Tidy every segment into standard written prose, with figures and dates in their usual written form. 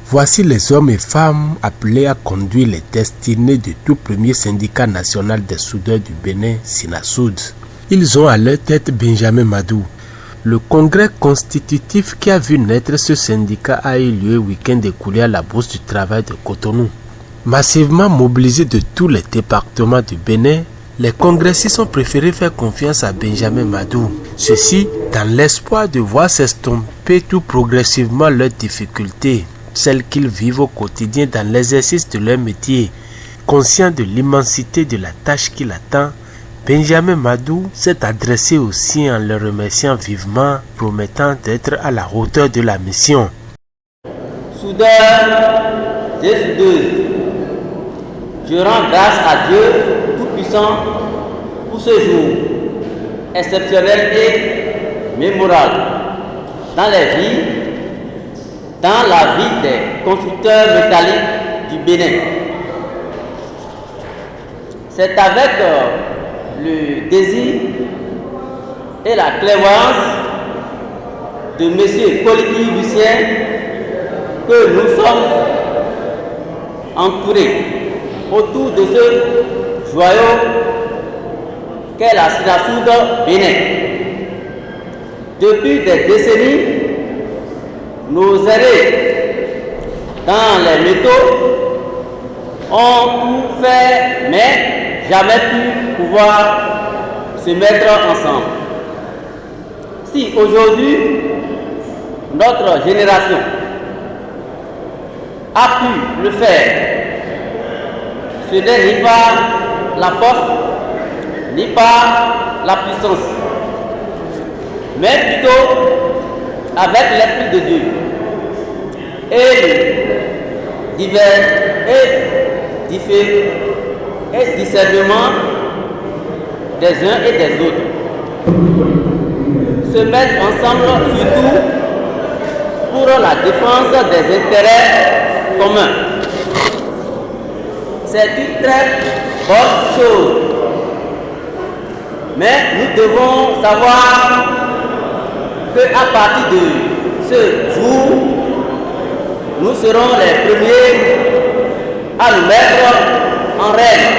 Voici les hommes et femmes appelés à conduire les destinées du tout premier syndicat national des soudeurs du Bénin, Sinasoud. Ils ont à leur tête Benjamin Madou. Le congrès constitutif qui a vu naître ce syndicat a eu lieu week-end écoulé à la Bourse du Travail de Cotonou. Massivement mobilisés de tous les départements du Bénin, les congressistes ont préféré faire confiance à Benjamin Madou. Ceci dans l'espoir de voir s'estomper tout progressivement leurs difficultés, celles qu'ils vivent au quotidien dans l'exercice de leur métier. Conscient de l'immensité de la tâche qui l'attend, Benjamin Madou s'est adressé aussi en le remerciant vivement, promettant d'être à la hauteur de la mission. Soudeurs et soudeuses, je rends grâce à Dieu Tout-Puissant pour ce jour exceptionnel et mémorable dans la vie des constructeurs métalliques du Bénin. C'est avec le désir et la clairvoyance de M. Coliki Lucien que nous sommes entourés autour de ce joyau qu'est la Sinasoud Bénin. Depuis des décennies, nos aînés dans les métaux ont tout fait, mais jamais pu pouvoir se mettre ensemble. Si aujourd'hui, notre génération a pu le faire, ce n'est ni par la force, ni par la puissance, mais plutôt avec l'Esprit de Dieu et le discernement des uns et des autres. Se mettre ensemble surtout pour la défense des intérêts communs. C'est une très bonne chose. Mais nous devons savoir qu'à partir de ce jour, nous serons les premiers à nous mettre en règle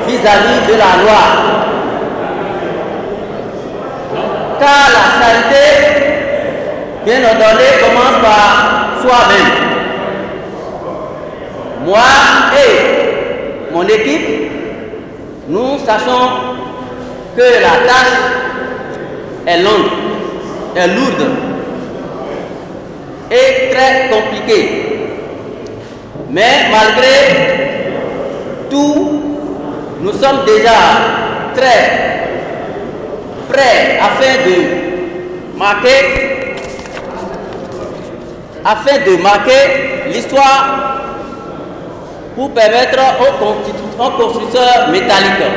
vis-à-vis de la loi. Car la charité, bien ordonnée, commence par soi-même. Moi et mon équipe, nous sachons que la tâche est longue, est lourde et très compliquée. Mais malgré tout, nous sommes déjà très prêts afin de marquer l'histoire pour permettre aux constructeurs métalliques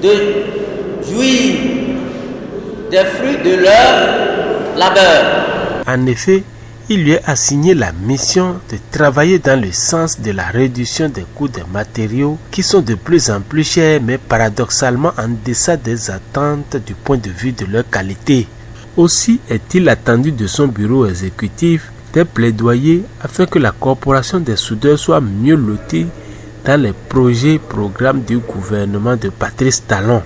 de jouir des fruits de leur labeur. En effet, il lui est assigné la mission de travailler dans le sens de la réduction des coûts des matériaux qui sont de plus en plus chers mais paradoxalement en deçà des attentes du point de vue de leur qualité. Aussi est-il attendu de son bureau exécutif des plaidoyers afin que la corporation des soudeurs soit mieux lotée dans les projets et programmes du gouvernement de Patrice Talon.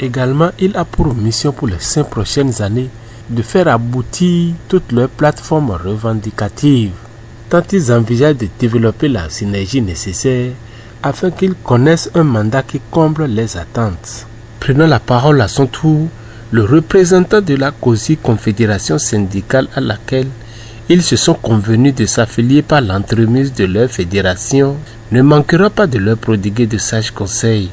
Également, il a pour mission pour les 5 prochaines années de faire aboutir toutes leurs plateformes revendicatives, tant ils envisagent de développer la synergie nécessaire afin qu'ils connaissent un mandat qui comble les attentes. Prenant la parole à son tour, le représentant de la COSI, confédération syndicale à laquelle ils se sont convenus de s'affilier par l'entremise de leur fédération, ne manquera pas de leur prodiguer de sages conseils.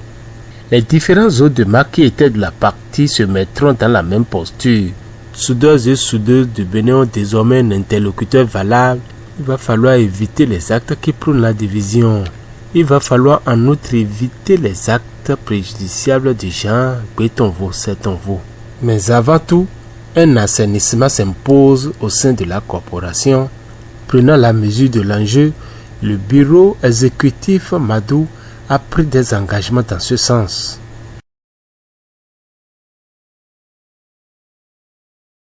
Les différents hôtes de marque qui étaient de la partie se mettront dans la même posture. Soudeurs et soudeuses du Bénin ont désormais un interlocuteur valable. Il va falloir éviter les actes qui prônent la division. Il va falloir en outre éviter les actes préjudiciables du genre « béton vaut, c'est on vaut ». Mais avant tout, un assainissement s'impose au sein de la corporation. Prenant la mesure de l'enjeu, le bureau exécutif Madou a pris des engagements dans ce sens.